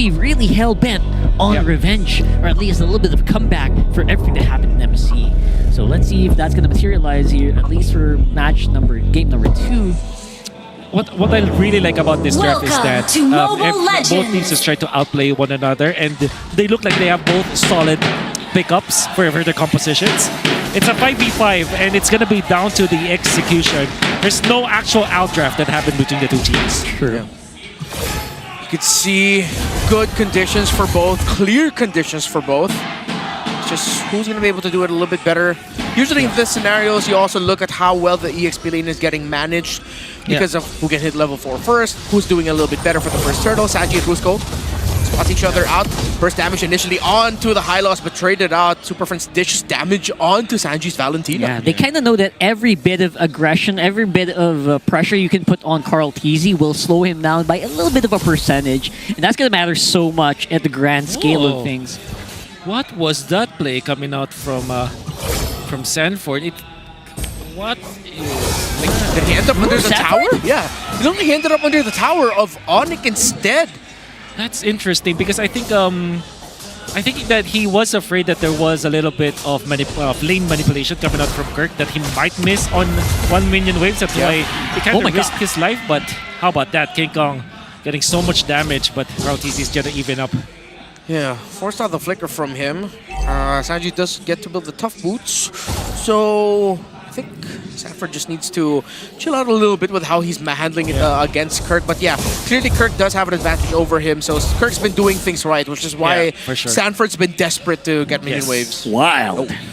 be really hell-bent on revenge, or at least a little bit of a comeback for everything that happened in MSC. So let's see if that's going to materialize here, at least for game number 2. What I really like about this draft is that both teams just try to outplay one another, and they look like they have both solid pickups for their compositions. It's a 5v5, and it's going to be down to the execution. There's no actual outdraft that happened between the two teams. True. Yeah. You could see good conditions for both, clear conditions for both. It's just who's going to be able to do it a little bit better. Usually in these scenarios, you also look at how well the EXP lane is getting managed because of who can hit level 4 first, who's doing a little bit better for the first turtle. Sanji and Brusko spot each other out. First damage initially onto the high loss, but traded out. Super Friends dishes damage onto Sanji's Valentina. Yeah, they kind of know that every bit of aggression, every bit of pressure you can put on KarlTzy will slow him down by a little bit of a percentage. And that's going to matter so much at the grand scale of things. What was that play coming out from Sanford? What is... Did he end up under the tower? Yeah. He ended up under the tower of ONIC instead. That's interesting because I think that he was afraid that there was a little bit of lane manipulation coming out from Kirk, that he might miss on 1 minion waves. That's why he kind of risked his life. But how about that? Kaung getting so much damage, but KarlTzy is going to even up. Yeah, forced out the flicker from him. Sanji does get to build the tough boots. So I think Sanford just needs to chill out a little bit with how he's handling it against Kirk. But yeah, clearly Kirk does have an advantage over him. So Kirk's been doing things right, which is why Sanford's been desperate to get minion waves. Wild. Oh.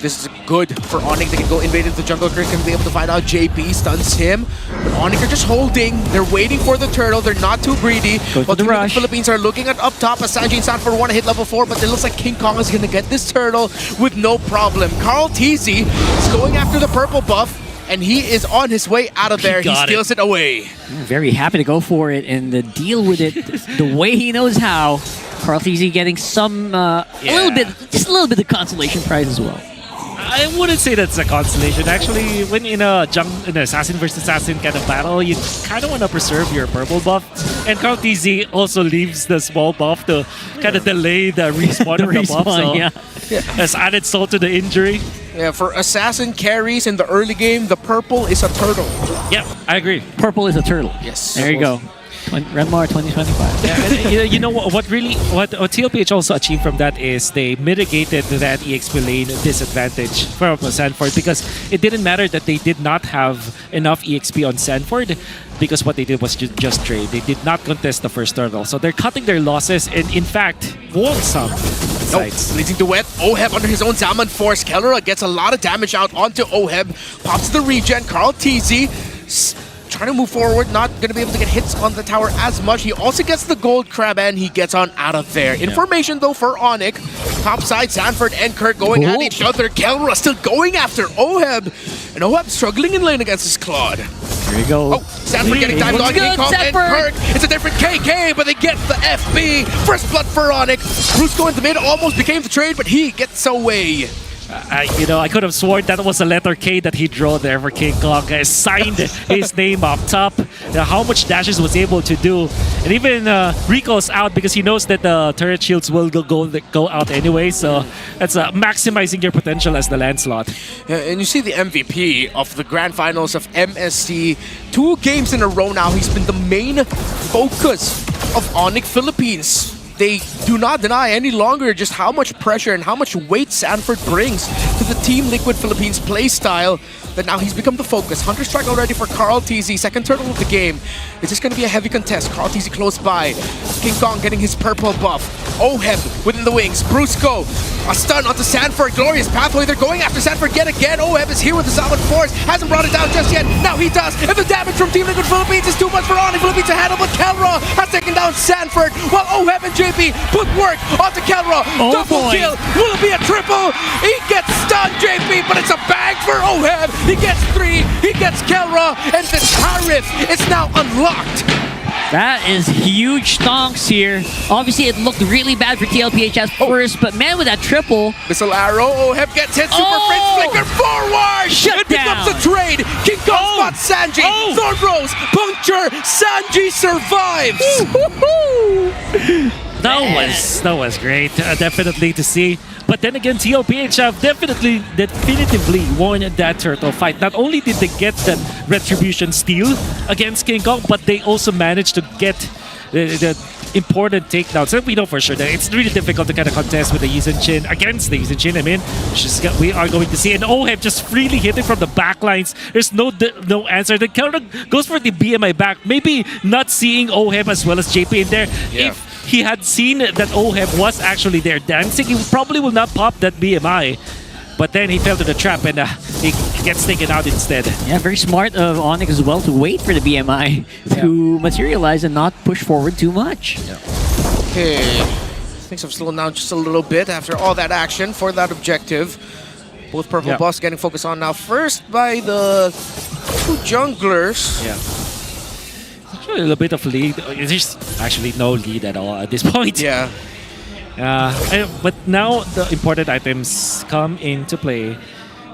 This is good for ONIC. They can go invade into the jungle. Kirk can be able to find out Jaypee stuns him. But ONIC are just holding. They're waiting for the turtle. They're not too greedy. But the Philippines are looking at up top as Sanji and Sanford want to hit level 4. But it looks like Kaung is going to get this turtle with no problem. KarlTzy is going after the purple buff. And he is on his way out of there. He steals it away. Very happy to go for it and deal with it the way he knows how. KarlTzy getting some, just a little bit of consolation prize as well. I wouldn't say that's a consolation. Actually, when in an assassin versus assassin kind of battle, you kind of want to preserve your purple buff. And KarlTzy also leaves the small buff to kind of delay the respawn of the buff. So has added salt to the injury. Yeah, for assassin carries in the early game, the purple is a turtle. Yeah, I agree. Purple is a turtle. Yes. There you go. Renmar 2025. Yeah, and you know what TLPH also achieved from that is they mitigated that EXP lane disadvantage from Sanford, because it didn't matter that they did not have enough EXP on Sanford, because what they did was just trade. They did not contest the first turtle. So they're cutting their losses and in fact won some. Leading to wet. Oheb under his own Salmon Force. Kelra gets a lot of damage out onto Oheb. Pops the regen. KarlTzy trying to move forward, not going to be able to get hits on the tower as much. He also gets the gold crab and he gets on out of there. Information though for ONIC. Top side, Sanford and Kirk going at each other. Kelra still going after Oheb. And Oheb struggling in lane against his Claude. There you go. Oh, Sanford getting timed on Kaung and Kirk. It's a different KK, but they get the FB. First blood for ONIC. Brusko in the mid almost became the trade, but he gets away. I could have sworn that was a letter K that he drew there for Kaung. Signed his name up top. How much dashes was able to do. And even Rico's out because he knows that the turret shields will go out anyway. So that's maximizing your potential as the Lancelot. Yeah, and you see the MVP of the Grand Finals of MSC. 2 games in a row now. He's been the main focus of ONIC Philippines. They do not deny any longer just how much pressure and how much weight Sanford brings to the Team Liquid Philippines playstyle. That now he's become the focus. Hunter Strike already for KarlTzy, second turtle of the game. It's just going to be a heavy contest. KarlTzy close by. Kaung getting his purple buff. Oheb within the wings. Brusko, a stun onto Sanford. Glorious pathway. They're going after Sanford yet again. Oheb is here with the Salmon Force. Hasn't brought it down just yet. Now he does. And the damage from Team Liquid Philippines is too much for ONIC Philippines to handle. But Kelra has taken down Sanford. While Oheb and Jaypee put work onto Kelra. Double kill. Will it be a triple? He gets stunned, Jaypee, but it's a bag for Oheb. He gets 3, he gets Kelra, and the Tariff is now unlocked. That is huge stonks here. Obviously, it looked really bad for TLPH at first, but man, with that triple. Missile arrow, Oheb gets hit, Super Friends flicker forward! Shut it becomes a trade! Spot Sanji. Thorn Rose. Puncture. Sanji survives. That was great, definitely to see. But then again, TLPH have definitively won that turtle fight. Not only did they get that retribution steal against King Kong, but they also managed to get the important takedowns. So we know for sure that it's really difficult to kind of contest with the Yizen Chin against the Yizen Chin. I mean, we are going to see an Oheb just freely hitting from the back lines. There's no answer. The Kelra goes for the BMI back. Maybe not seeing Oheb as well as Jaypee in there. Yeah. If he had seen that Oheb was actually there dancing, he probably will not pop that BMI. But then he fell to the trap and he gets taken out instead. Yeah, very smart of ONIC as well to wait for the BMI to materialize and not push forward too much. Okay. Things have slowed down just a little bit after all that action for that objective. Both purple buffs getting focused on now. First by the two junglers. Yeah. Actually, a little bit of lead. There's actually no lead at all at this point. Yeah. But now the important items come into play.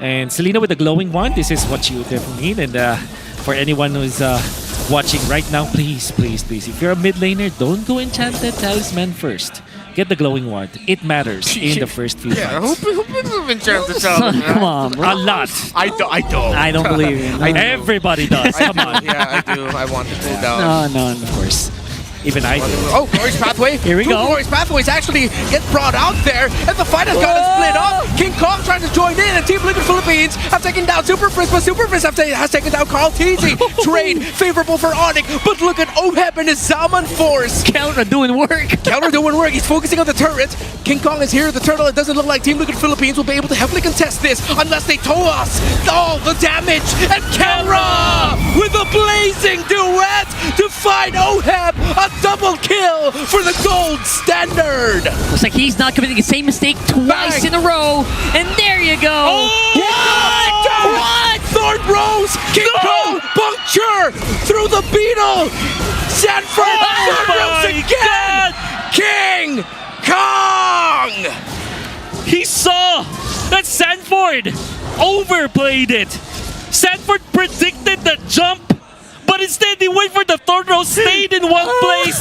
And Selena with the glowing wand, this is what you definitely need. And for anyone who's watching right now, please, please, please, if you're a mid laner, don't go enchanted talisman first. Get the glowing wand. It matters in the first few fights. Who picks up enchanted talisman? Come on, bro. A lot. I don't. I don't believe you. No. Everybody does. Come on. Yeah, I do. I want to cool down. No. Of course. Even I do. Oh, Glorious Pathway. Here we go. Glorious Pathways actually get brought out there, and the fight has gotten split up. King Kong trying to join in, and Team Liquid Philippines have taken down Super Frizz, but Super Frizz has taken down KarlTzy. Trade favorable for ONIC, but look at Oheb and his Zaman Force. Kelra doing work. Kelra doing work. He's focusing on the turret. King Kong is here. The turtle. It doesn't look like Team Liquid Philippines will be able to heavily contest this unless they tow us all the damage. And Kelra with a blazing duet to find Oheb. A double kill for the gold standard. Looks like he's not committing the same mistake twice in a row. And there you go. What? Thorn Rose. King Kong puncture through the beetle. Sanford. Thorn Rose again. King Kong. He saw that Sanford overplayed it. Sanford predicted the jump, but instead he went for the Thorn Rose, stayed in one place,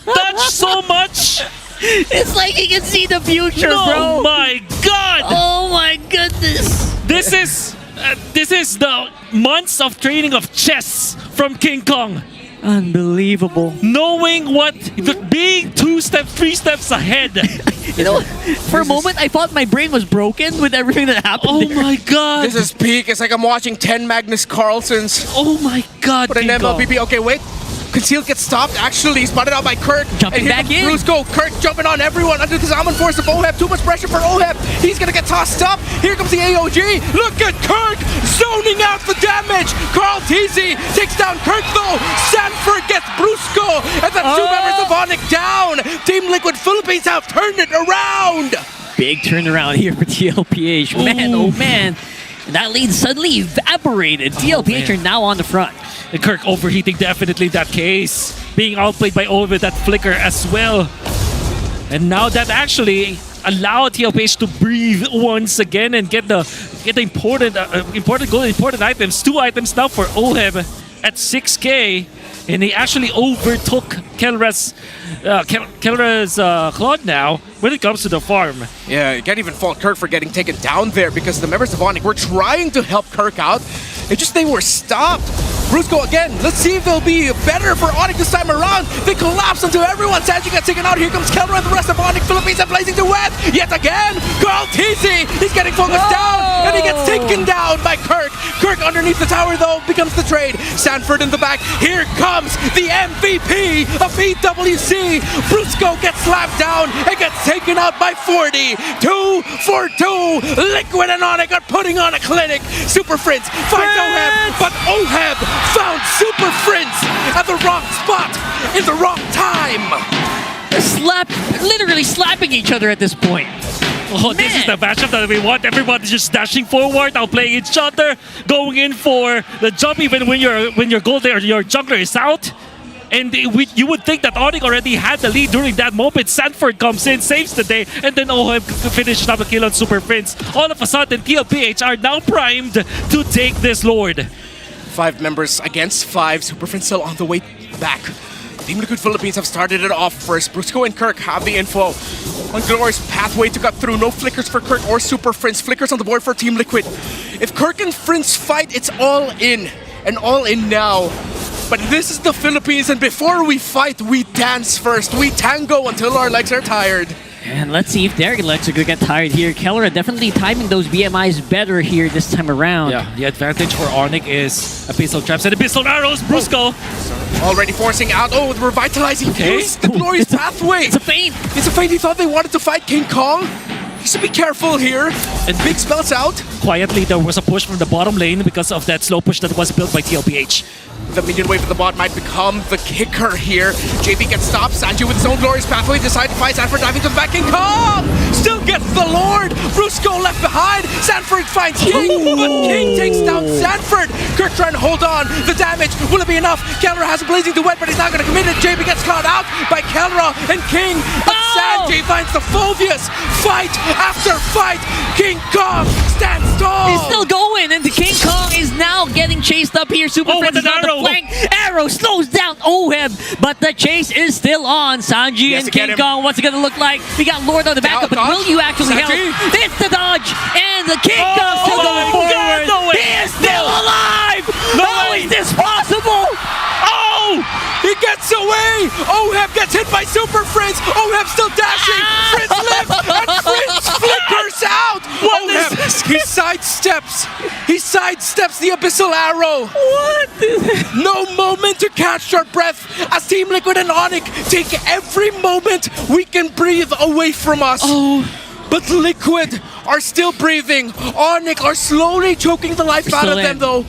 dodged so much. It's like he can see the future, bro. Oh my god! Oh my goodness. This is the months of training of chess from King Kong. Unbelievable. Knowing being 2 steps, 3 steps ahead. You know, for a moment I thought my brain was broken with everything that happened. Oh there. my god! This is peak. It's like I'm watching 10 Magnus Carlsons. Oh my god! But an King Kong. MLBB. Okay, wait. Concealed gets stopped. Actually, spotted out by Kirk. Jumping and back in. Brusko. Kirk jumping on everyone under the Zaman Force of Oheb. Too much pressure for Oheb. He's gonna get tossed up. Here comes the AOG. Look at Kirk zoning out the damage. KarlTzy takes down Kirk though. Sanford gets Brusko. And that's 2 members of ONIC down. Team Liquid Philippines have turned it around. Big turnaround here for TLPH. Man, oh man. And that lead suddenly evaporated. TLPH are now on the front. And Kirk overheating definitely in that case. Being outplayed by Oheb with that flicker as well. And now that actually allowed TLPH to breathe once again and get the important goal, important items. 2 items now for Oheb at 6K. And he actually overtook Kelra's Claude now when it comes to the farm. Yeah, you can't even fault Kirk for getting taken down there because the members of ONIC were trying to help Kirk out. It's just they were stopped. Brusko again. Let's see if they'll be better for ONIC this time around. They collapse into everyone. Sanji gets taken out. Here comes Kelra and the rest of ONIC Philippines are blazing duet. Yet again, KarlTzy. He's getting focused down and he gets taken down by Kirk. Kirk underneath the tower though becomes the trade. Sanford in the back. Here comes the MVP of EWC. Brusko gets slapped down and gets taken out by 40. 2 for 2. Liquid and ONIC are putting on a clinic. Super Frizz finds Oheb, but Oheb found Super Frizz at the wrong spot in the wrong time. Literally slapping each other at this point. Oh, this is the matchup that we want. Everybody's just dashing forward, outplaying each other, going in for the jump even when your gold or your jungler is out. And you would think that ONIC already had the lead during that moment. Sanford comes in, saves the day, and then Oheb finished up a kill on Super Frizz. All of a sudden, TLPH are now primed to take this Lord. 5 members against 5. Super Friends still on the way back. Team Liquid Philippines have started it off first. Brusko and Kirk have the info. One glorious pathway to cut through. No flickers for Kirk or Super Friends. Flickers on the board for Team Liquid. If Kirk and Friends fight, it's all in. And all in now. But this is the Philippines, and before we fight, we dance first. We tango until our legs are tired. And let's see if their legs are going to get tired here. Kelra definitely timing those BMIs better here this time around. Yeah, the advantage for ONIC is Abyssal Traps and Abyssal Arrows. Brusko! Already forcing out. Oh, the revitalizing fuse. The glorious pathway. It's a feint. It's a feint. He thought they wanted to fight King Kaung. He should be careful here. And big spells out. Quietly, there was a push from the bottom lane because of that slow push that was built by TLPH. The minion wave of the bot might become the kicker here. Jaypee gets stopped. Sanji with his own glorious pathway decides to fight Sanford, diving to the back. King Kaung still gets the Lord. Brusko left behind. Sanford finds King, but King takes down Sanford. Kirk trying to hold on. The damage, will it be enough? Kelra has a blazing duet, but he's not going to commit it. Jaypee gets caught out by Kelra and King. But Sanji finds the Phobius. Fight after fight. King Kaung stands tall. He's still going, and the King Kaung is now getting chased up here. Super Friends is on the flank. Arrow slows down Oheb, but the chase is still on. Sanji and King Kaung, what's it going to look like? We got Lord on the backup, but will you actually help? It's the dodge, and the King Kaung still going forward. He is still alive! How is this possible? Oh! He gets away! Oheb gets hit by Super Friends! Oheb still dashing! Friends lives! And Friends flickers out! Oheb, he sidesteps! He sidesteps the Abyssal Arrow! What? No moment to catch our breath as Team Liquid and ONIC take every moment we can breathe away from us. But Liquid are still breathing. ONIC are slowly choking the life out of them though.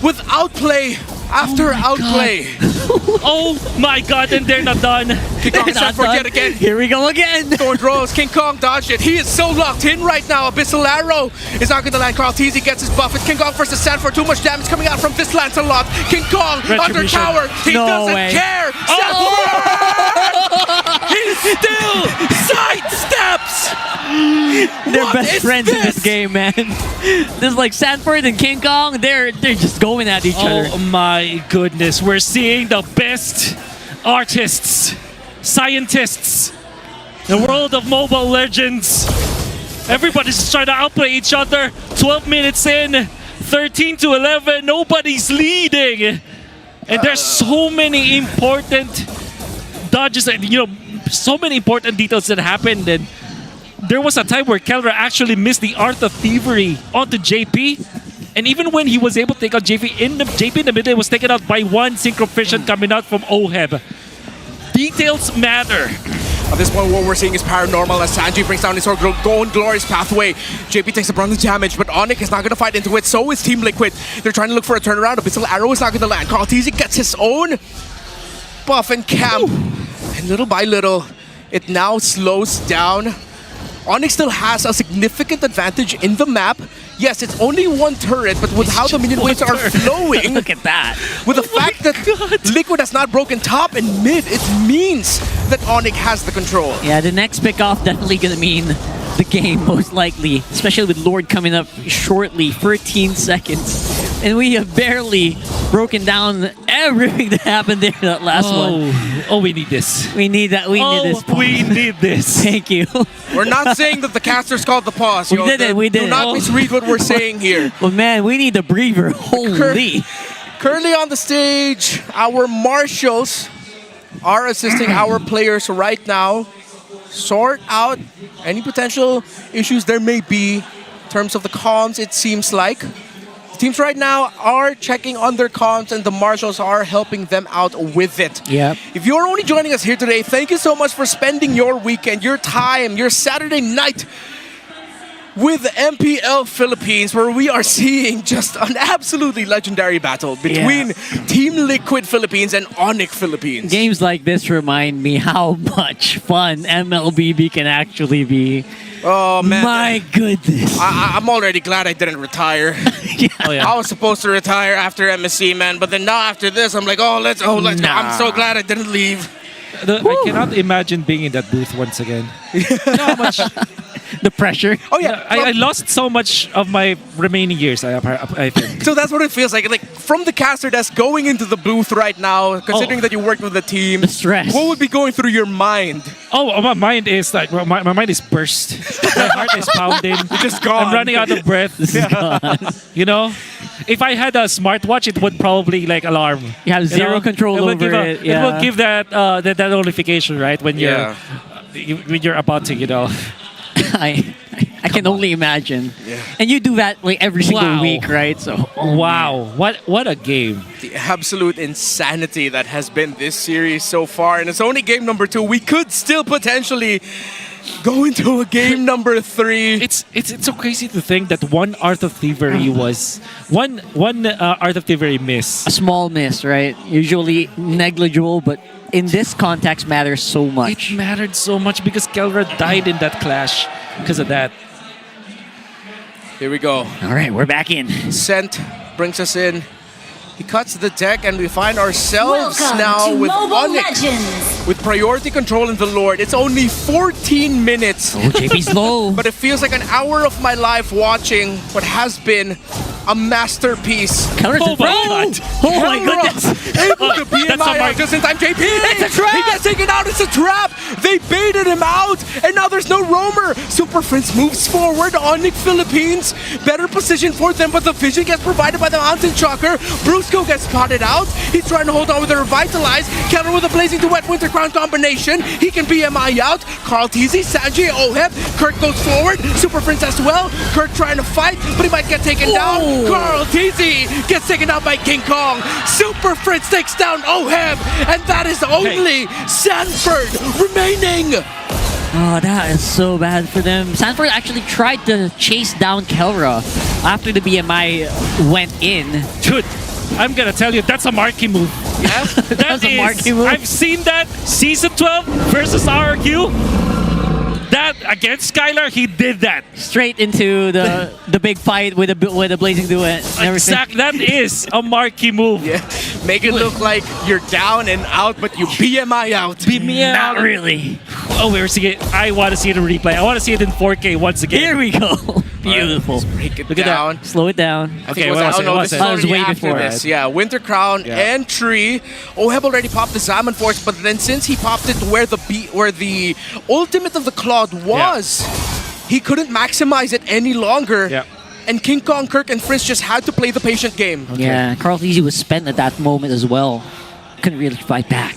With outplay after outplay. Oh my god, and they're not done. King Kaung is Sanford yet again. Here we go again. Thorn throws. King Kaung dodged it. He is so locked in right now. Abyssal Arrow is not going to land. KarlTzy gets his buff. It's King Kaung versus Sanford. Too much damage coming out from this Lancelot. King Kaung under tower. He doesn't care. Sanford! He still sidesteps! They're best friends in this game, man. This is like Sanford and King Kaung. They're just going at each other. Oh my goodness, we're seeing the best artists, scientists, the world of Mobile Legends. Everybody's just trying to outplay each other. 12 minutes in, 13 to 11, nobody's leading. And there's so many important dodges and, so many important details that happened. And there was a time where Kelra actually missed the Art of Thievery onto Jaypee. And even when he was able to take out Jaypee in the middle, was taken out by one Synchro Fission coming out from Oheb. Details matter. At this point, what we're seeing is paranormal as Sanji brings down his own glorious pathway. Jaypee takes a brunt of damage, but ONIC is not going to fight into it. So is Team Liquid. They're trying to look for a turnaround. Abyssal Arrow is not going to land. KarlTzy gets his own buff and camp. And little by little, it now slows down. ONIC still has a significant advantage in the map. Yes, it's only one turret, but with how the minion waves are flowing, Look at that. with the fact that Liquid has not broken top and mid, it means that ONIC has the control. Yeah, the next pick-off definitely going to mean the game, most likely. Especially with Lord coming up shortly, 13 seconds. And we have barely broken down everything that happened there, that last one. Oh, we need this. We need that. We need this. We need this. Thank you. We're not saying that the casters called the pause. We did it. We did Do it. not misread what we're saying here. Well, man, we need a breather. Holy. Currently on the stage, our marshals are assisting our players right now sort out any potential issues there may be in terms of the comms, it seems like. Teams right now are checking on their comms and the marshals are helping them out with it. Yep. If you're only joining us here today, thank you so much for spending your weekend, your time, your Saturday night with MPL Philippines, where we are seeing just an absolutely legendary battle between Team Liquid Philippines and ONIC Philippines. Games like this remind me how much fun MLBB can actually be. Oh man, My goodness. I'm already glad I didn't retire. Oh, yeah. I was supposed to retire after MSC, man, but then now after this, I'm like, I'm so glad I didn't leave. I cannot imagine being in that booth once again. You know how much The pressure. Oh yeah, I lost so much of my remaining years. I think. so that's what it feels like. Like from the caster desk going into the booth right now, considering that you worked with the team, The stress. what would be going through your mind? Oh, my mind is like my mind is burst. My heart is pounding. Just gone. I'm running out of breath. You know, if I had a smartwatch, it would probably like alarm. You have zero control it will over give it. It will give that that notification right when Yeah. when you're about to I can only imagine. Yeah. And you do that like every single Wow. week, right? So Wow, what a game! The absolute insanity that has been this series so far, and it's only game number 2. We could still potentially go into a game number 3. It's so crazy to think that one Art of Thievery was one Art of Thievery miss. a small miss, right? Usually negligible, but in this context matters so much. It mattered so much because Kelra died in that clash because of that. Here we go. All right, we're back in. Sent brings us in. He cuts the deck, and we find ourselves Welcome now to with Mobile ONIC Legends. with priority control in the Lord. It's only 14 minutes, Oh, Jaypee's low. but it feels like an hour of my life watching what has been a masterpiece. Kelra's Oh in my front. God. Oh my Kelra goodness. able to That's a BMI mark. out just in time. Jaypee! It's a trap! He gets taken out. It's a trap! They baited him out, and now there's no roamer. Super Prince moves forward. ONIC Philippines, better position for them, but the vision gets provided by the Mountain Shocker. Brusko gets spotted out. He's trying to hold on with the Revitalize. Kelra with a Blazing Duet Winter Crown combination. He can BMI out. KarlTzy, Sanji, Oheb. Kirk goes forward. Super Prince as well. Kirk trying to fight, but he might get taken down. KarlTzy gets taken down by King Kaung. Super Prince takes down Oheb, and that is only Sanford remaining. Oh, that is so bad for them. Sanford actually tried to chase down Kelra after the BMI went in. Dude, I'm gonna tell you that's a marquee move. Yeah. That's a marquee move. I've seen that season 12 versus RQ. That against Skylar, he did that. Straight into the big fight with a blazing duet. and everything. Exact. That is a marquee move. Yeah, make it look like you're down and out, but you BMI out. Beat me out. Not really. Oh, we're seeing it. I want to see it in replay. I want to see it in 4K once again. Here we go. Beautiful. Break it Look at down. Slow it down. I think Okay, it was, what was oh it? no, What this was is it? Oh, it was already way after before. this. Yeah, Winter Crown Yeah. entry. Oheb already popped the Salmon Force, but then since he popped it to where the ultimate of the Cloud was, he couldn't maximize it any longer. Yeah. And King Kong, Kirk, and Frizz just had to play the patient game. Yeah, KarlTzy was spent at that moment as well. Couldn't really fight back.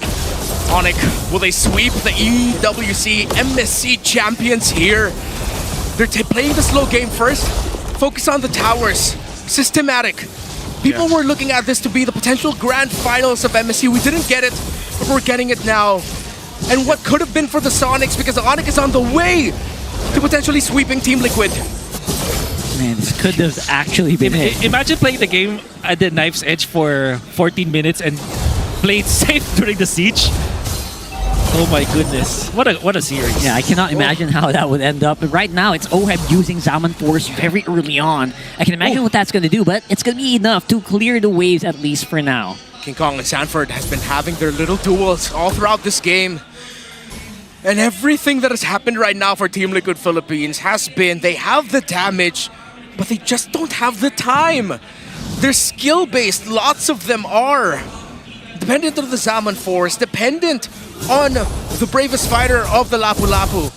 ONIC, will they sweep the EWC MSC champions here? They're playing the slow game first. Focus on the towers. Systematic. People were looking at this to be the potential grand finals of MSC. We didn't get it, but we're getting it now. And what could have been for the Sonics, because ONIC is on the way to potentially sweeping Team Liquid. Man, this could have actually been it. Imagine playing the game at the knife's edge for 14 minutes and play it safe during the siege. Oh my goodness. What a series. Yeah, I cannot imagine how that would end up. But right now, it's Oheb using Zaman Force very early on. I can imagine what that's going to do, but it's going to be enough to clear the waves at least for now. King Kong and Sanford has been having their little duels all throughout this game. And everything that has happened right now for Team Liquid Philippines has been they have the damage, but they just don't have the time. They're skill-based, lots of them are. Dependent on the Zaman Force, dependent on the bravest fighter of the Lapu Lapu.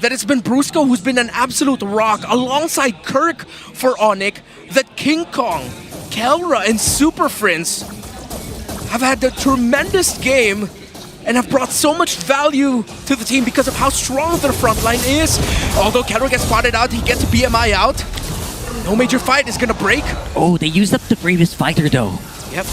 That it's been Brusko who's been an absolute rock alongside Kirk for ONIC. That King Kong, Kelra, and Super Prince have had a tremendous game and have brought so much value to the team because of how strong their front line is. Although Kelra gets spotted out, he gets BMI out. No major fight is gonna break. Oh, they used up the previous fighter though. Yep,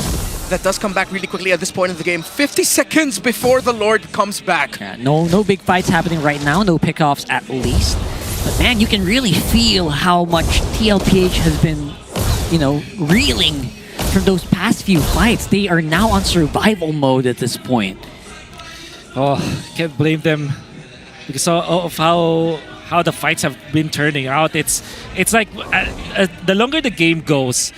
that does come back really quickly at this point in the game. 50 seconds before the Lord comes back. Yeah, no big fights happening right now, no pickoffs at least. But man, you can really feel how much TLPH has been, reeling from those past few fights. They are now on survival mode at this point. Oh, can't blame them because of how the fights have been turning out. It's like the longer the game goes,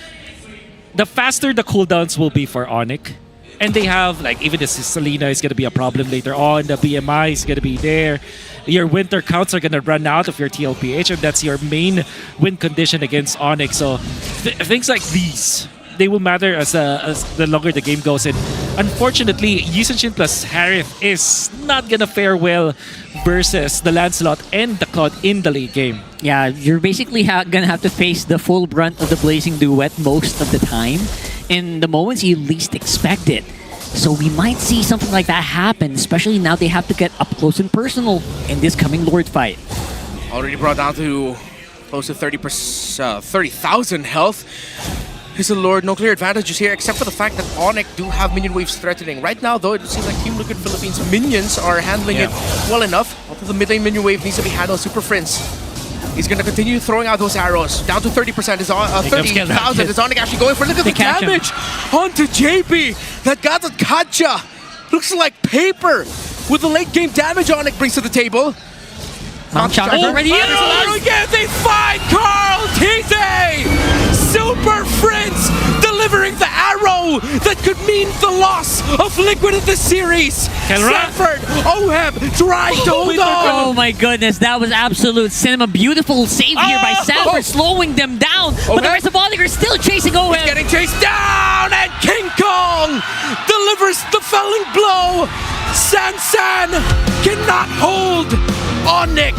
the faster the cooldowns will be for ONIC. And they have, like, even the Selena is going to be a problem later on. The BMI is going to be there. Your winter counts are going to run out of your TLPH, and that's your main win condition against ONIC. So things like these, they will matter as the longer the game goes. And unfortunately, Yusenshin plus Harith is not going to fare well versus the Lancelot and the Cloud in the late game. Yeah, you're basically gonna have to face the full brunt of the Blazing Duet most of the time in the moments you least expect it. So we might see something like that happen, especially now they have to get up close and personal in this coming Lord fight. Already brought down to close to 30,000 health. Here's the Lord. No clear advantages here, except for the fact that ONIC do have minion waves threatening. Right now, though, it seems like Team Liquid Philippines minions are handling it well enough. Although the mid lane minion wave needs to be handled. Super Prince, he's going to continue throwing out those arrows. Down to 30%. Is 30,000. Is ONIC actually going for it? Look at the damage onto Jaypee. That got the Kacha. Looks like paper with the late game damage ONIC brings to the table. Already again, they find KarlTzy! Super Prince delivering the arrow that could mean the loss of Liquid in this series. Sanford, Oheb trying to hold on. Oh my goodness, that was absolute cinema. Beautiful save here by Sanford, slowing them down. But the rest of ONIC are still chasing Oheb. Getting chased down, and Kaung delivers the felling blow. San cannot hold ONIC.